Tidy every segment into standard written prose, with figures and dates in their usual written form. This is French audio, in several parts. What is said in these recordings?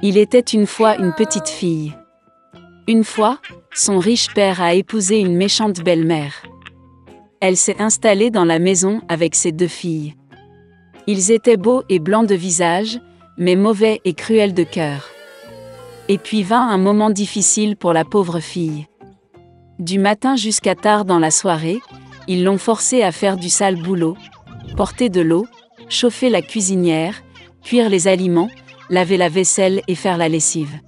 Il était une fois une petite fille. Une fois, son riche père a épousé une méchante belle-mère. Elle s'est installée dans la maison avec ses 2 filles. Ils étaient beaux et blancs de visage, mais mauvais et cruels de cœur. Et puis vint un moment difficile pour la pauvre fille. Du matin jusqu'à tard dans la soirée, ils l'ont forcée à faire du sale boulot, porter de l'eau, chauffer la cuisinière, cuire les aliments, laver la vaisselle et faire la lessive.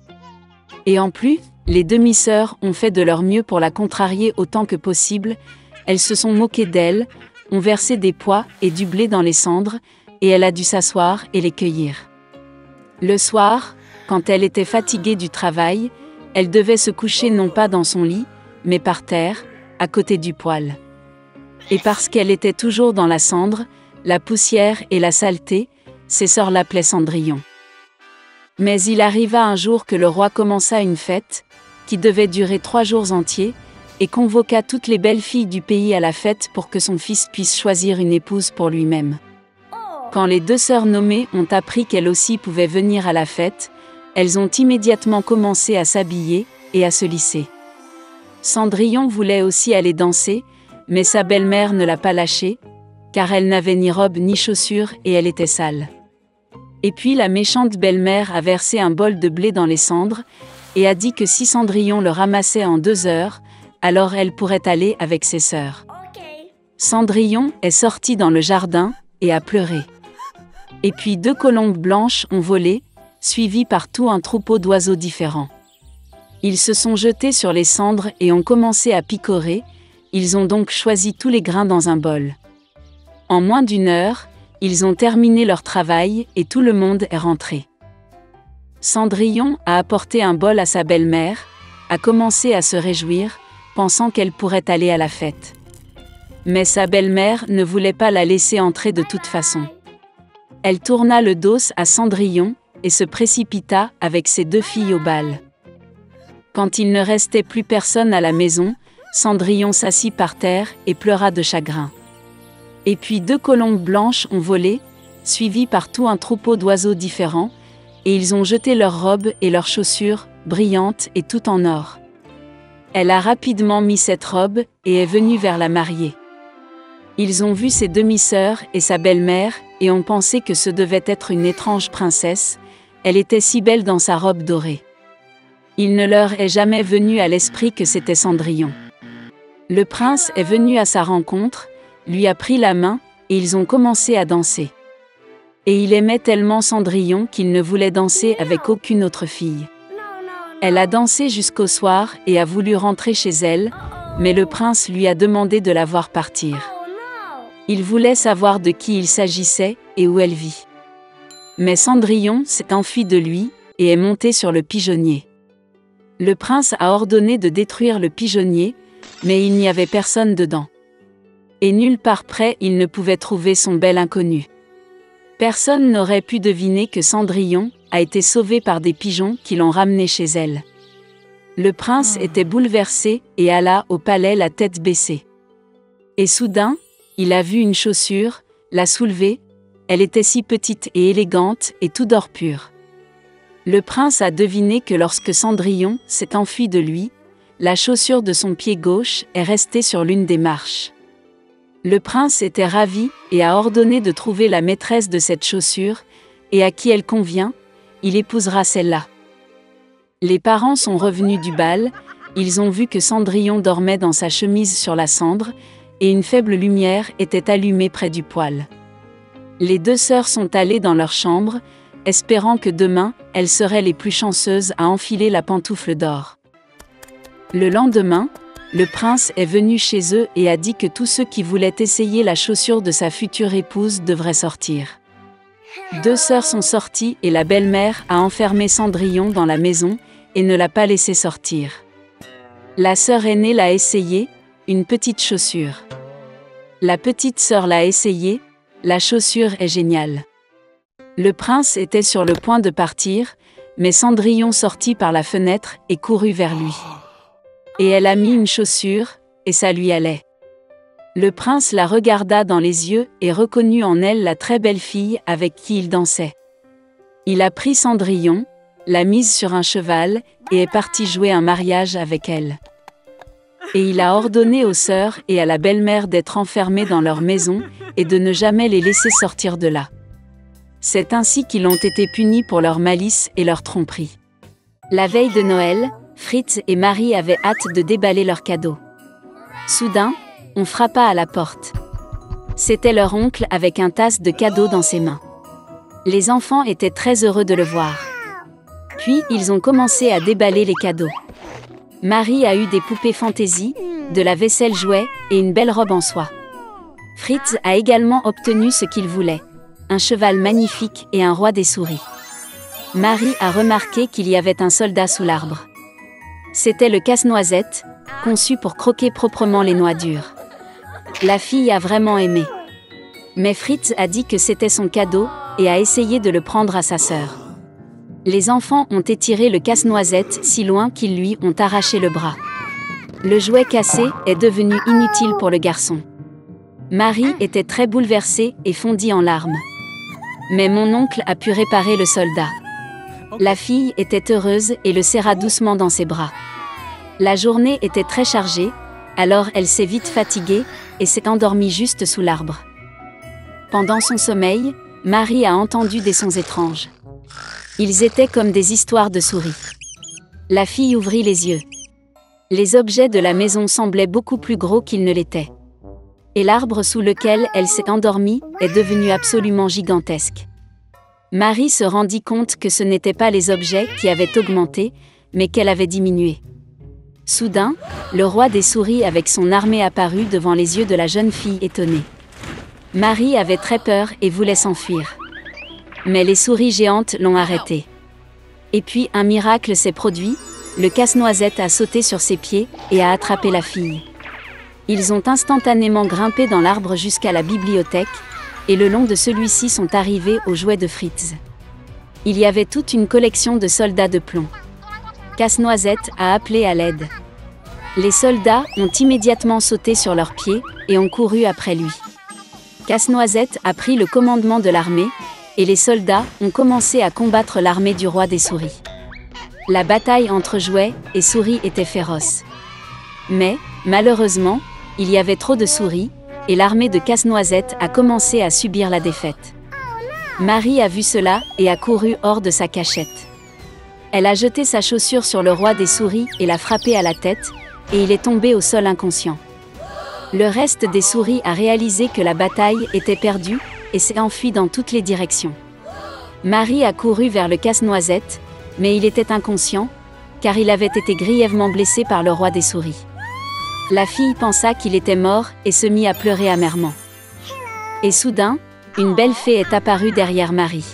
Et en plus, les demi-sœurs ont fait de leur mieux pour la contrarier autant que possible. Elles se sont moquées d'elle, ont versé des pois et du blé dans les cendres, et elle a dû s'asseoir et les cueillir. Le soir, quand elle était fatiguée du travail, elle devait se coucher non pas dans son lit, mais par terre, à côté du poêle. Et parce qu'elle était toujours dans la cendre, la poussière et la saleté, ses sœurs l'appelaient Cendrillon. Mais il arriva un jour que le roi commença une fête, qui devait durer 3 jours entiers, et convoqua toutes les belles filles du pays à la fête pour que son fils puisse choisir une épouse pour lui-même. Quand les 2 sœurs nommées ont appris qu'elles aussi pouvaient venir à la fête, elles ont immédiatement commencé à s'habiller et à se lisser. Cendrillon voulait aussi aller danser, mais sa belle-mère ne l'a pas lâchée, car elle n'avait ni robe ni chaussures et elle était sale. Et puis la méchante belle-mère a versé un bol de blé dans les cendres, et a dit que si Cendrillon le ramassait en 2 heures, alors elle pourrait aller avec ses sœurs. Cendrillon est sorti dans le jardin, et a pleuré. Et puis 2 colombes blanches ont volé, suivies par tout un troupeau d'oiseaux différents. Ils se sont jetés sur les cendres et ont commencé à picorer, ils ont donc choisi tous les grains dans un bol. En moins d'1 heure, ils ont terminé leur travail et tout le monde est rentré. Cendrillon a apporté un bol à sa belle-mère, a commencé à se réjouir, pensant qu'elle pourrait aller à la fête. Mais sa belle-mère ne voulait pas la laisser entrer de toute façon. Elle tourna le dos à Cendrillon et se précipita avec ses 2 filles au bal. Quand il ne restait plus personne à la maison, Cendrillon s'assit par terre et pleura de chagrin. Et puis 2 colombes blanches ont volé, suivies par tout un troupeau d'oiseaux différents, et ils ont jeté leurs robes et leurs chaussures, brillantes et tout en or. Elle a rapidement mis cette robe et est venue vers la mariée. Ils ont vu ses demi-sœurs et sa belle-mère et ont pensé que ce devait être une étrange princesse, elle était si belle dans sa robe dorée. Il ne leur est jamais venu à l'esprit que c'était Cendrillon. Le prince est venu à sa rencontre, lui a pris la main, et ils ont commencé à danser. Et il aimait tellement Cendrillon qu'il ne voulait danser avec aucune autre fille. Elle a dansé jusqu'au soir et a voulu rentrer chez elle, mais le prince lui a demandé de la voir partir. Il voulait savoir de qui il s'agissait et où elle vit. Mais Cendrillon s'est enfui de lui et est monté sur le pigeonnier. Le prince a ordonné de détruire le pigeonnier, mais il n'y avait personne dedans. Et nulle part près il ne pouvait trouver son bel inconnu. Personne n'aurait pu deviner que Cendrillon a été sauvé par des pigeons qui l'ont ramené chez elle. Le prince était bouleversé et alla au palais la tête baissée. Et soudain, il a vu une chaussure, l'a soulevée, elle était si petite et élégante et tout d'or pur. Le prince a deviné que lorsque Cendrillon s'est enfui de lui, la chaussure de son pied gauche est restée sur l'une des marches. Le prince était ravi et a ordonné de trouver la maîtresse de cette chaussure, et à qui elle convient, il épousera celle-là. Les parents sont revenus du bal, ils ont vu que Cendrillon dormait dans sa chemise sur la cendre, et une faible lumière était allumée près du poêle. Les 2 sœurs sont allées dans leur chambre, espérant que demain, elles seraient les plus chanceuses à enfiler la pantoufle d'or. Le lendemain, le prince est venu chez eux et a dit que tous ceux qui voulaient essayer la chaussure de sa future épouse devraient sortir. 2 sœurs sont sorties et la belle-mère a enfermé Cendrillon dans la maison et ne l'a pas laissé sortir. La sœur aînée l'a essayé, une petite chaussure. La petite sœur l'a essayé, la chaussure est géniale. Le prince était sur le point de partir, mais Cendrillon sortit par la fenêtre et courut vers lui. Et elle a mis une chaussure, et ça lui allait. Le prince la regarda dans les yeux et reconnut en elle la très belle fille avec qui il dansait. Il a pris Cendrillon, l'a mise sur un cheval, et est parti jouer un mariage avec elle. Et il a ordonné aux sœurs et à la belle-mère d'être enfermées dans leur maison, et de ne jamais les laisser sortir de là. C'est ainsi qu'ils ont été punis pour leur malice et leur tromperie. La veille de Noël, Fritz et Marie avaient hâte de déballer leurs cadeaux. Soudain, on frappa à la porte. C'était leur oncle avec un tasse de cadeaux dans ses mains. Les enfants étaient très heureux de le voir. Puis, ils ont commencé à déballer les cadeaux. Marie a eu des poupées fantaisie, de la vaisselle jouet et une belle robe en soie. Fritz a également obtenu ce qu'il voulait, un cheval magnifique et un roi des souris. Marie a remarqué qu'il y avait un soldat sous l'arbre. C'était le casse-noisette, conçu pour croquer proprement les noix dures. La fille a vraiment aimé. Mais Fritz a dit que c'était son cadeau et a essayé de le prendre à sa sœur. Les enfants ont étiré le casse-noisette si loin qu'ils lui ont arraché le bras. Le jouet cassé est devenu inutile pour le garçon. Marie était très bouleversée et fondit en larmes. Mais mon oncle a pu réparer le soldat. La fille était heureuse et le serra doucement dans ses bras. La journée était très chargée, alors elle s'est vite fatiguée et s'est endormie juste sous l'arbre. Pendant son sommeil, Marie a entendu des sons étranges. Ils étaient comme des histoires de souris. La fille ouvrit les yeux. Les objets de la maison semblaient beaucoup plus gros qu'ils ne l'étaient. Et l'arbre sous lequel elle s'est endormie est devenu absolument gigantesque. Marie se rendit compte que ce n'étaient pas les objets qui avaient augmenté, mais qu'elle avait diminué. Soudain, le roi des souris avec son armée apparut devant les yeux de la jeune fille étonnée. Marie avait très peur et voulait s'enfuir. Mais les souris géantes l'ont arrêtée. Et puis un miracle s'est produit, le casse-noisette a sauté sur ses pieds et a attrapé la fille. Ils ont instantanément grimpé dans l'arbre jusqu'à la bibliothèque, et le long de celui-ci sont arrivés aux jouets de Fritz. Il y avait toute une collection de soldats de plomb. Casse-noisette a appelé à l'aide. Les soldats ont immédiatement sauté sur leurs pieds et ont couru après lui. Casse-noisette a pris le commandement de l'armée, et les soldats ont commencé à combattre l'armée du roi des souris. La bataille entre jouets et souris était féroce. Mais, malheureusement, il y avait trop de souris, et l'armée de Casse-Noisette a commencé à subir la défaite. Marie a vu cela et a couru hors de sa cachette. Elle a jeté sa chaussure sur le roi des souris et l'a frappé à la tête, et il est tombé au sol inconscient. Le reste des souris a réalisé que la bataille était perdue, et s'est enfui dans toutes les directions. Marie a couru vers le Casse-Noisette, mais il était inconscient, car il avait été grièvement blessé par le roi des souris. La fille pensa qu'il était mort et se mit à pleurer amèrement. Et soudain, une belle fée est apparue derrière Marie.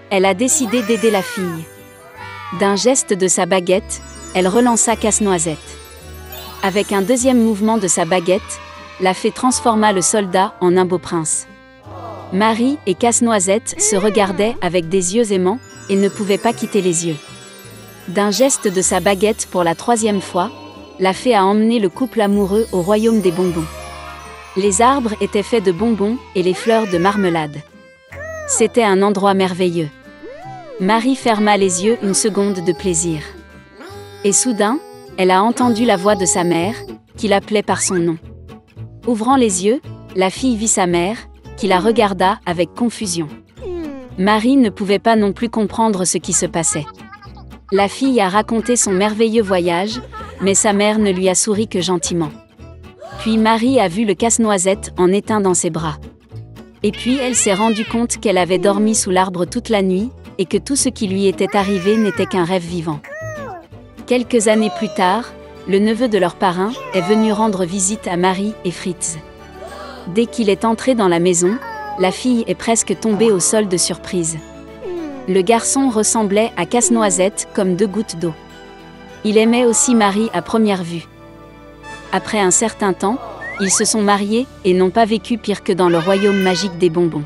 Elle a décidé d'aider la fille. D'un geste de sa baguette, elle relança Casse-Noisette. Avec un deuxième mouvement de sa baguette, la fée transforma le soldat en un beau prince. Marie et Casse-Noisette se regardaient avec des yeux aimants et ne pouvaient pas quitter les yeux. D'un geste de sa baguette pour la troisième fois, la fée a emmené le couple amoureux au royaume des bonbons. Les arbres étaient faits de bonbons et les fleurs de marmelade. C'était un endroit merveilleux. Marie ferma les yeux une seconde de plaisir. Et soudain, elle a entendu la voix de sa mère, qui l'appelait par son nom. Ouvrant les yeux, la fille vit sa mère, qui la regarda avec confusion. Marie ne pouvait pas non plus comprendre ce qui se passait. La fille a raconté son merveilleux voyage, mais sa mère ne lui a souri que gentiment. Puis Marie a vu le Casse-Noisette en éteint dans ses bras. Et puis elle s'est rendue compte qu'elle avait dormi sous l'arbre toute la nuit, et que tout ce qui lui était arrivé n'était qu'un rêve vivant. Quelques années plus tard, le neveu de leur parrain est venu rendre visite à Marie et Fritz. Dès qu'il est entré dans la maison, la fille est presque tombée au sol de surprise. Le garçon ressemblait à Casse-Noisette comme deux gouttes d'eau. Il aimait aussi Marie à première vue. Après un certain temps, ils se sont mariés et n'ont pas vécu pire que dans le royaume magique des bonbons.